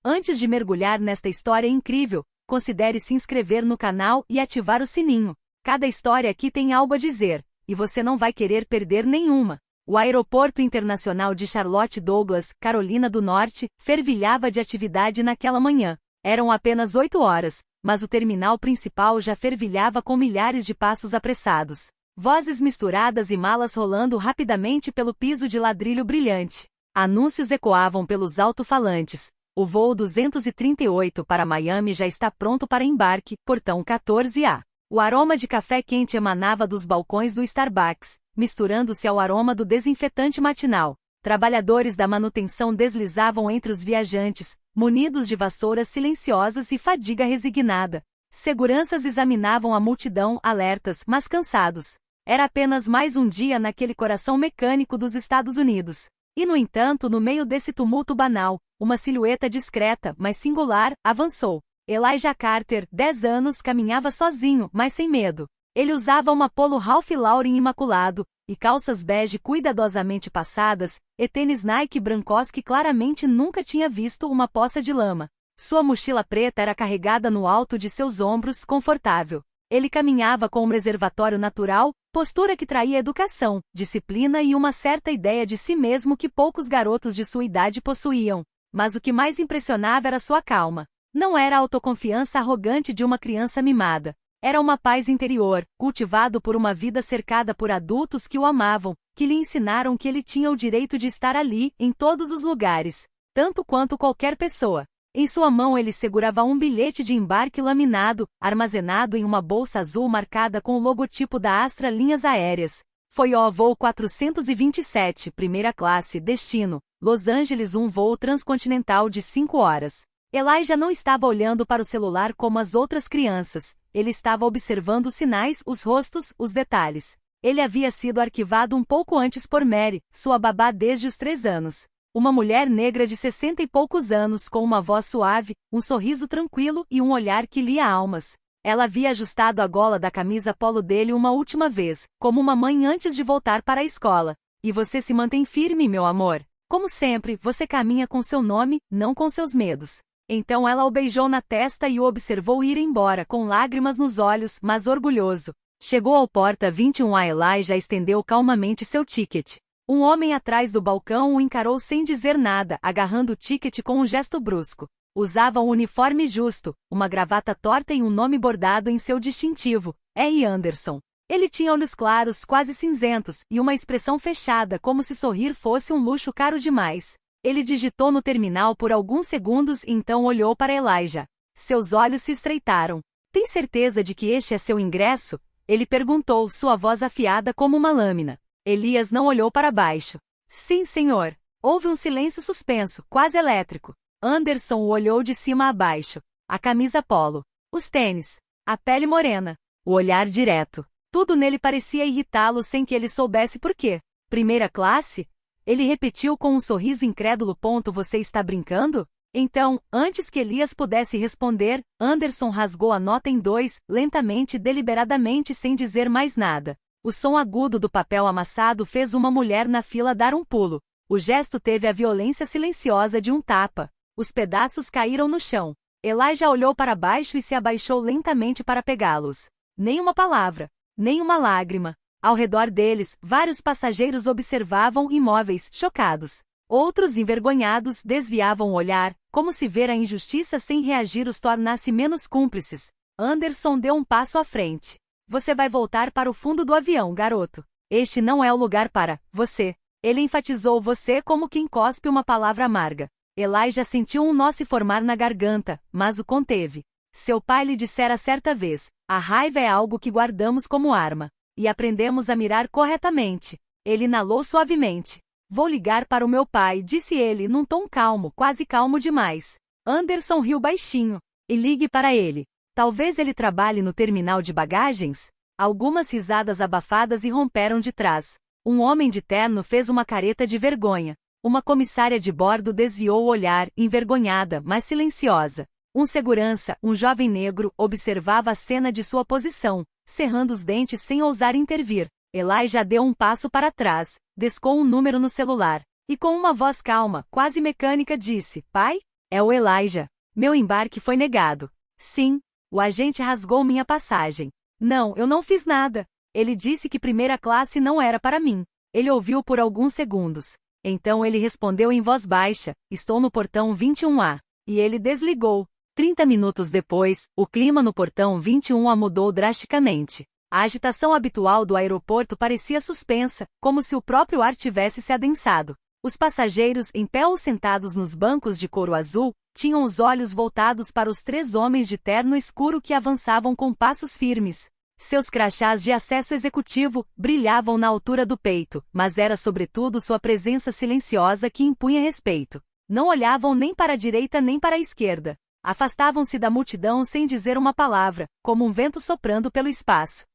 Antes de mergulhar nesta história incrível, considere se inscrever no canal e ativar o sininho. Cada história aqui tem algo a dizer, e você não vai querer perder nenhuma. O Aeroporto Internacional de Charlotte Douglas, Carolina do Norte, fervilhava de atividade naquela manhã. Eram apenas 8 horas, mas o terminal principal já fervilhava com milhares de passos apressados. Vozes misturadas e malas rolando rapidamente pelo piso de ladrilho brilhante. Anúncios ecoavam pelos alto-falantes. O voo 238 para Miami já está pronto para embarque, portão 14A. O aroma de café quente emanava dos balcões do Starbucks, misturando-se ao aroma do desinfetante matinal. Trabalhadores da manutenção deslizavam entre os viajantes, munidos de vassouras silenciosas e fadiga resignada. Seguranças examinavam a multidão, alertas, mas cansados. Era apenas mais um dia naquele coração mecânico dos Estados Unidos. E, no entanto, no meio desse tumulto banal, uma silhueta discreta, mas singular, avançou. Elijah Carter, 10 anos, caminhava sozinho, mas sem medo. Ele usava uma polo Ralph Lauren imaculado, e calças bege cuidadosamente passadas, e tênis Nike brancos que claramente nunca tinha visto uma poça de lama. Sua mochila preta era carregada no alto de seus ombros, confortável. Ele caminhava com um reservatório natural, postura que traía educação, disciplina e uma certa ideia de si mesmo que poucos garotos de sua idade possuíam. Mas o que mais impressionava era sua calma. Não era a autoconfiança arrogante de uma criança mimada. Era uma paz interior, cultivado por uma vida cercada por adultos que o amavam, que lhe ensinaram que ele tinha o direito de estar ali, em todos os lugares, tanto quanto qualquer pessoa. Em sua mão ele segurava um bilhete de embarque laminado, armazenado em uma bolsa azul marcada com o logotipo da Astra Linhas Aéreas. Foi o voo 427, primeira classe, destino, Los Angeles, um voo transcontinental de 5 horas. Elijah não estava olhando para o celular como as outras crianças, ele estava observando os sinais, os rostos, os detalhes. Ele havia sido arquivado um pouco antes por Mary, sua babá desde os 3 anos. Uma mulher negra de 60 e poucos anos com uma voz suave, um sorriso tranquilo e um olhar que lia almas. Ela havia ajustado a gola da camisa polo dele uma última vez, como uma mãe antes de voltar para a escola. E você se mantém firme, meu amor. Como sempre, você caminha com seu nome, não com seus medos. Então ela o beijou na testa e o observou ir embora com lágrimas nos olhos, mas orgulhoso. Chegou ao porta 21 a Elijah estendeu calmamente seu ticket. Um homem atrás do balcão o encarou sem dizer nada, agarrando o ticket com um gesto brusco. Usava um uniforme justo, uma gravata torta e um nome bordado em seu distintivo, R. Anderson. Ele tinha olhos claros, quase cinzentos, e uma expressão fechada como se sorrir fosse um luxo caro demais. Ele digitou no terminal por alguns segundos e então olhou para Elijah. Seus olhos se estreitaram. Tem certeza de que este é seu ingresso? Ele perguntou, sua voz afiada como uma lâmina. Elias não olhou para baixo. Sim, senhor. Houve um silêncio suspenso, quase elétrico. Anderson o olhou de cima a baixo. A camisa polo. Os tênis. A pele morena. O olhar direto. Tudo nele parecia irritá-lo sem que ele soubesse por quê. Primeira classe? Ele repetiu com um sorriso incrédulo. Você está brincando? Então, antes que Elias pudesse responder, Anderson rasgou a nota em 2, lentamente e deliberadamente sem dizer mais nada. O som agudo do papel amassado fez uma mulher na fila dar um pulo. O gesto teve a violência silenciosa de um tapa. Os pedaços caíram no chão. Elijah olhou para baixo e se abaixou lentamente para pegá-los. Nem uma palavra. Nem uma lágrima. Ao redor deles, vários passageiros observavam imóveis, chocados. Outros, envergonhados, desviavam o olhar, como se ver a injustiça sem reagir os tornasse menos cúmplices. Anderson deu um passo à frente. Você vai voltar para o fundo do avião, garoto. Este não é o lugar para você. Ele enfatizou você como quem cospe uma palavra amarga. Elijah sentiu um nó se formar na garganta, mas o conteve. Seu pai lhe dissera certa vez, a raiva é algo que guardamos como arma. E aprendemos a mirar corretamente. Ele inalou suavemente. Vou ligar para o meu pai, disse ele num tom calmo, quase calmo demais. Anderson riu baixinho. E ligue para ele. Talvez ele trabalhe no terminal de bagagens? Algumas risadas abafadas irromperam de trás. Um homem de terno fez uma careta de vergonha. Uma comissária de bordo desviou o olhar, envergonhada, mas silenciosa. Um segurança, um jovem negro, observava a cena de sua posição, cerrando os dentes sem ousar intervir. Elijah deu um passo para trás, descou um número no celular, e com uma voz calma, quase mecânica disse, pai? É o Elijah. Meu embarque foi negado. Sim. O agente rasgou minha passagem. Não, eu não fiz nada. Ele disse que primeira classe não era para mim. Ele ouviu por alguns segundos. Então ele respondeu em voz baixa, estou no portão 21A. E ele desligou. 30 minutos depois, o clima no portão 21A mudou drasticamente. A agitação habitual do aeroporto parecia suspensa, como se o próprio ar tivesse se adensado. Os passageiros, em pé ou sentados nos bancos de couro azul, tinham os olhos voltados para os 3 homens de terno escuro que avançavam com passos firmes. Seus crachás de acesso executivo brilhavam na altura do peito, mas era sobretudo sua presença silenciosa que impunha respeito. Não olhavam nem para a direita nem para a esquerda. Afastavam-se da multidão sem dizer uma palavra, como um vento soprando pelo espaço.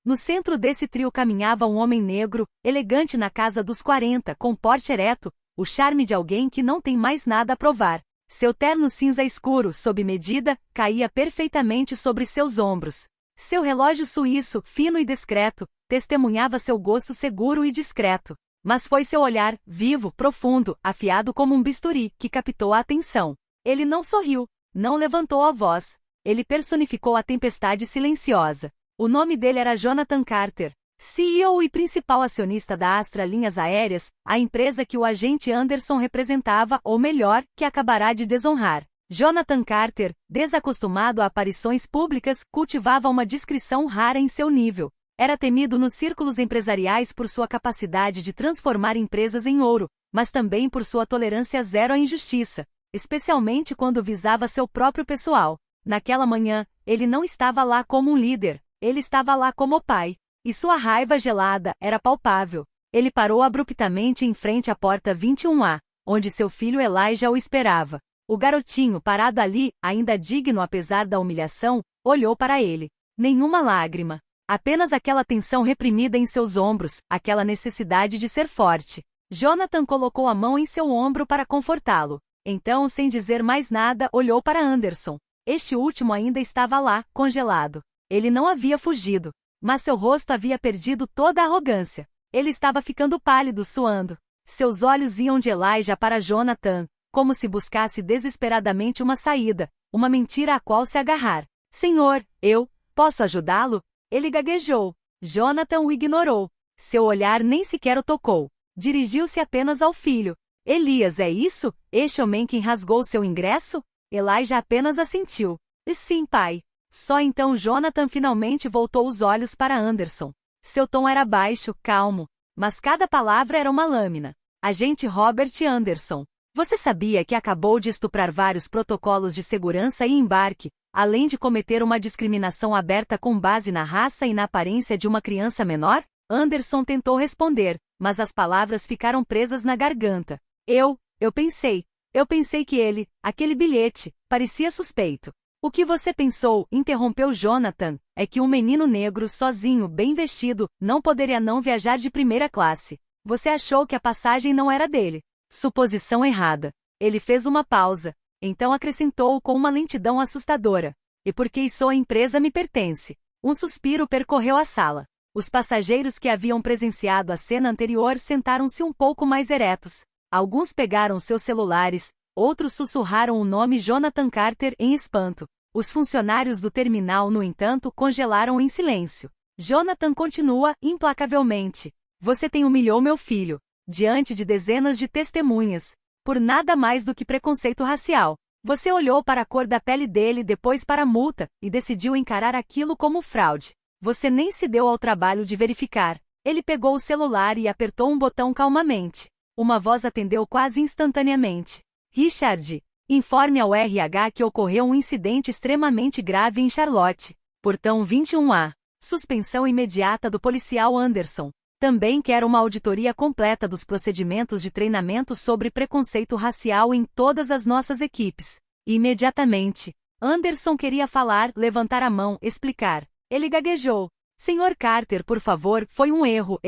No centro desse trio caminhava um homem negro, elegante na casa dos 40, com porte ereto, o charme de alguém que não tem mais nada a provar. Seu terno cinza escuro, sob medida, caía perfeitamente sobre seus ombros. Seu relógio suíço, fino e discreto, testemunhava seu gosto seguro e discreto. Mas foi seu olhar, vivo, profundo, afiado como um bisturi, que captou a atenção. Ele não sorriu, não levantou a voz. Ele personificou a tempestade silenciosa. O nome dele era Jonathan Carter, CEO e principal acionista da Astra Linhas Aéreas, a empresa que o agente Anderson representava, ou melhor, que acabará de desonrar. Jonathan Carter, desacostumado a aparições públicas, cultivava uma discrição rara em seu nível. Era temido nos círculos empresariais por sua capacidade de transformar empresas em ouro, mas também por sua tolerância zero à injustiça, especialmente quando visava seu próprio pessoal. Naquela manhã, ele não estava lá como um líder, ele estava lá como pai. E sua raiva gelada era palpável. Ele parou abruptamente em frente à porta 21A, onde seu filho Elijah o esperava. O garotinho, parado ali, ainda digno apesar da humilhação, olhou para ele. Nenhuma lágrima. Apenas aquela tensão reprimida em seus ombros, aquela necessidade de ser forte. Jonathan colocou a mão em seu ombro para confortá-lo. Então, sem dizer mais nada, olhou para Anderson. Este último ainda estava lá, congelado. Ele não havia fugido, mas seu rosto havia perdido toda a arrogância. Ele estava ficando pálido, suando. Seus olhos iam de Elijah para Jonathan, como se buscasse desesperadamente uma saída, uma mentira à qual se agarrar. Senhor, eu posso ajudá-lo? Ele gaguejou. Jonathan o ignorou. Seu olhar nem sequer o tocou. Dirigiu-se apenas ao filho. Elias, é isso? Este homem quem rasgou seu ingresso? Elijah apenas assentiu. Sim, pai. Só então Jonathan finalmente voltou os olhos para Anderson. Seu tom era baixo, calmo, mas cada palavra era uma lâmina. Agente Robert Anderson. Você sabia que acabou de estuprar vários protocolos de segurança e embarque, além de cometer uma discriminação aberta com base na raça e na aparência de uma criança menor? Anderson tentou responder, mas as palavras ficaram presas na garganta. Eu pensei que ele, aquele bilhete, parecia suspeito. O que você pensou, interrompeu Jonathan, é que um menino negro sozinho, bem vestido, não poderia não viajar de primeira classe. Você achou que a passagem não era dele. Suposição errada. Ele fez uma pausa, então acrescentou com uma lentidão assustadora. E porque sua empresa me pertence. Um suspiro percorreu a sala. Os passageiros que haviam presenciado a cena anterior sentaram-se um pouco mais eretos. Alguns pegaram seus celulares, outros sussurraram o nome Jonathan Carter em espanto. Os funcionários do terminal, no entanto, congelaram em silêncio. Jonathan continua, implacavelmente. Você humilhou meu filho, diante de dezenas de testemunhas, por nada mais do que preconceito racial. Você olhou para a cor da pele dele, depois para a multa, e decidiu encarar aquilo como fraude. Você nem se deu ao trabalho de verificar. Ele pegou o celular e apertou um botão calmamente. Uma voz atendeu quase instantaneamente. Richard, informe ao RH que ocorreu um incidente extremamente grave em Charlotte. Portão 21A. Suspensão imediata do policial Anderson. Também quero uma auditoria completa dos procedimentos de treinamento sobre preconceito racial em todas as nossas equipes. Imediatamente. Anderson queria falar, levantar a mão, explicar. Ele gaguejou. Senhor Carter, por favor, foi um erro,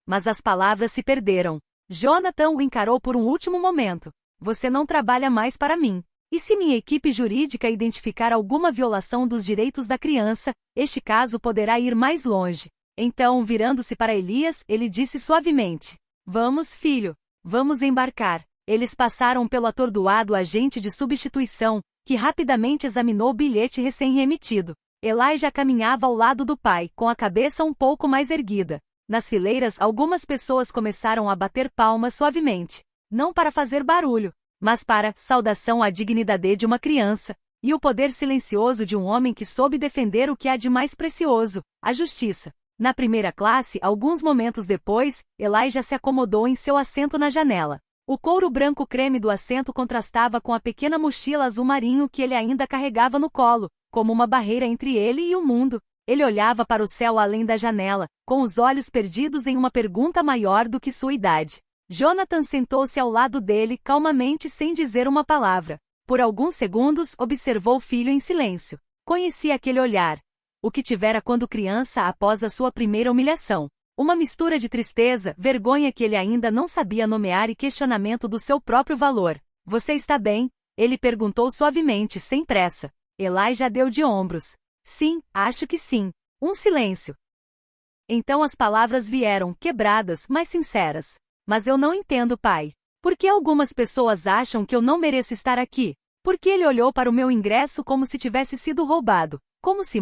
Mas as palavras se perderam. Jonathan o encarou por um último momento. Você não trabalha mais para mim. E se minha equipe jurídica identificar alguma violação dos direitos da criança, este caso poderá ir mais longe. Então, virando-se para Elias, ele disse suavemente. Vamos, filho. Vamos embarcar. Eles passaram pelo atordoado agente de substituição, que rapidamente examinou o bilhete recém-remetido. Elijah caminhava ao lado do pai, com a cabeça um pouco mais erguida. Nas fileiras, algumas pessoas começaram a bater palmas suavemente. Não para fazer barulho, mas para saudação à dignidade de uma criança, e o poder silencioso de um homem que soube defender o que há de mais precioso, a justiça. Na primeira classe, alguns momentos depois, Elijah se acomodou em seu assento na janela. O couro branco creme do assento contrastava com a pequena mochila azul marinho que ele ainda carregava no colo, como uma barreira entre ele e o mundo. Ele olhava para o céu além da janela, com os olhos perdidos em uma pergunta maior do que sua idade. Jonathan sentou-se ao lado dele calmamente sem dizer uma palavra. Por alguns segundos, observou o filho em silêncio. Conhecia aquele olhar. O que tivera quando criança após a sua primeira humilhação. Uma mistura de tristeza, vergonha que ele ainda não sabia nomear e questionamento do seu próprio valor. Você está bem? Ele perguntou suavemente, sem pressa. Elijah deu de ombros. Sim, acho que sim. Um silêncio. Então as palavras vieram, quebradas, mas sinceras. Mas eu não entendo, pai. Por que algumas pessoas acham que eu não mereço estar aqui? Por que ele olhou para o meu ingresso como se tivesse sido roubado? Como se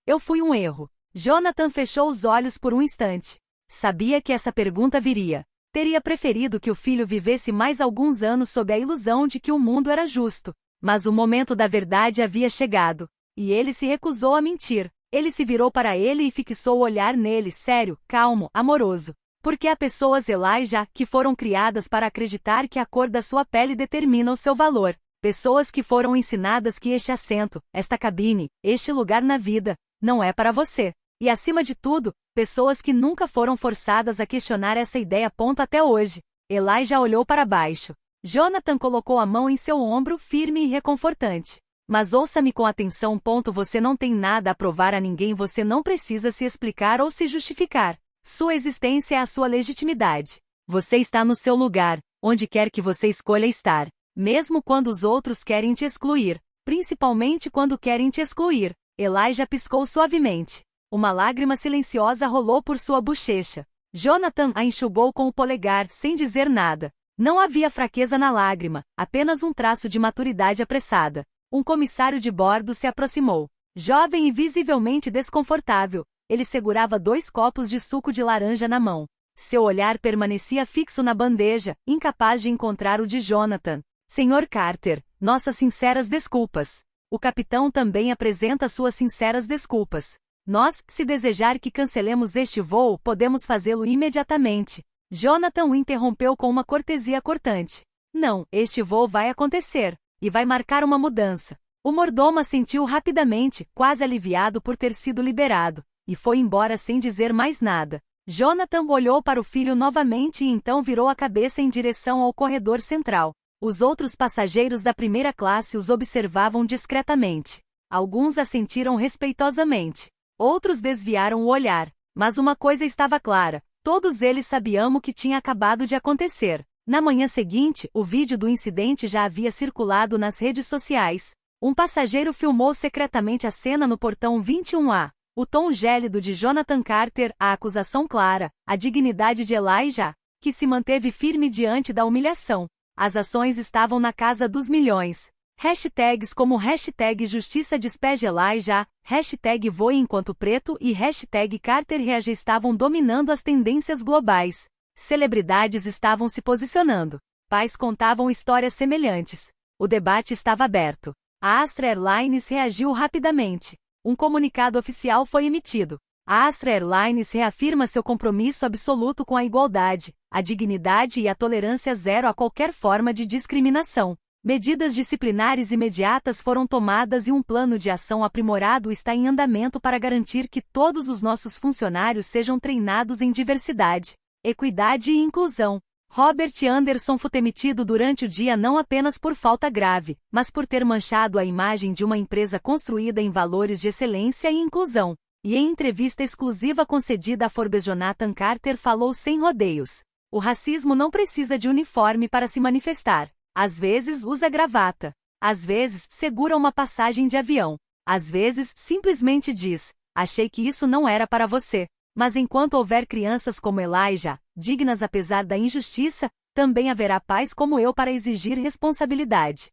eu fui um erro. Jonathan fechou os olhos por um instante. Sabia que essa pergunta viria. Teria preferido que o filho vivesse mais alguns anos sob a ilusão de que o mundo era justo. Mas o momento da verdade havia chegado. E ele se recusou a mentir. Ele se virou para ele e fixou o olhar nele, sério, calmo, amoroso. Porque há pessoas, Elijah, que foram criadas para acreditar que a cor da sua pele determina o seu valor. Pessoas que foram ensinadas que este assento, esta cabine, este lugar na vida, não é para você. E acima de tudo, pessoas que nunca foram forçadas a questionar essa ideia. Até hoje. Elijah olhou para baixo. Jonathan colocou a mão em seu ombro, firme e reconfortante. Mas ouça-me com atenção. Você não tem nada a provar a ninguém. Você não precisa se explicar ou se justificar. Sua existência é a sua legitimidade. Você está no seu lugar, onde quer que você escolha estar. Mesmo quando os outros querem te excluir. Principalmente quando querem te excluir. Elijah piscou suavemente. Uma lágrima silenciosa rolou por sua bochecha. Jonathan a enxugou com o polegar, sem dizer nada. Não havia fraqueza na lágrima, apenas um traço de maturidade apressada. Um comissário de bordo se aproximou. Jovem e visivelmente desconfortável, ele segurava 2 copos de suco de laranja na mão. Seu olhar permanecia fixo na bandeja, incapaz de encontrar o de Jonathan. Senhor Carter, nossas sinceras desculpas. O capitão também apresenta suas sinceras desculpas. Nós, se desejar que cancelemos este voo, podemos fazê-lo imediatamente. Jonathan o interrompeu com uma cortesia cortante. Não, este voo vai acontecer. E vai marcar uma mudança. O mordomo assentiu rapidamente, quase aliviado por ter sido liberado, e foi embora sem dizer mais nada. Jonathan olhou para o filho novamente e então virou a cabeça em direção ao corredor central. Os outros passageiros da primeira classe os observavam discretamente. Alguns assentiram respeitosamente. Outros desviaram o olhar. Mas uma coisa estava clara. Todos eles sabiam o que tinha acabado de acontecer. Na manhã seguinte, o vídeo do incidente já havia circulado nas redes sociais. Um passageiro filmou secretamente a cena no portão 21A. O tom gélido de Jonathan Carter, a acusação clara, a dignidade de Elijah, que se manteve firme diante da humilhação. As ações estavam na casa dos milhões. Hashtags como hashtag Justiça despeje Elijah, hashtag Voe enquanto preto e hashtag Carter reage estavam dominando as tendências globais. Celebridades estavam se posicionando. Pais contavam histórias semelhantes. O debate estava aberto. A Astra Airlines reagiu rapidamente. Um comunicado oficial foi emitido. A Astra Airlines reafirma seu compromisso absoluto com a igualdade, a dignidade e a tolerância zero a qualquer forma de discriminação. Medidas disciplinares imediatas foram tomadas e um plano de ação aprimorado está em andamento para garantir que todos os nossos funcionários sejam treinados em diversidade, equidade e inclusão. Robert Anderson foi demitido durante o dia não apenas por falta grave, mas por ter manchado a imagem de uma empresa construída em valores de excelência e inclusão. E em entrevista exclusiva concedida à Forbes, Jonathan Carter falou sem rodeios. O racismo não precisa de uniforme para se manifestar. Às vezes usa gravata. Às vezes segura uma passagem de avião. Às vezes simplesmente diz: achei que isso não era para você. Mas enquanto houver crianças como Elijah, dignas apesar da injustiça, também haverá pais como eu para exigir responsabilidade.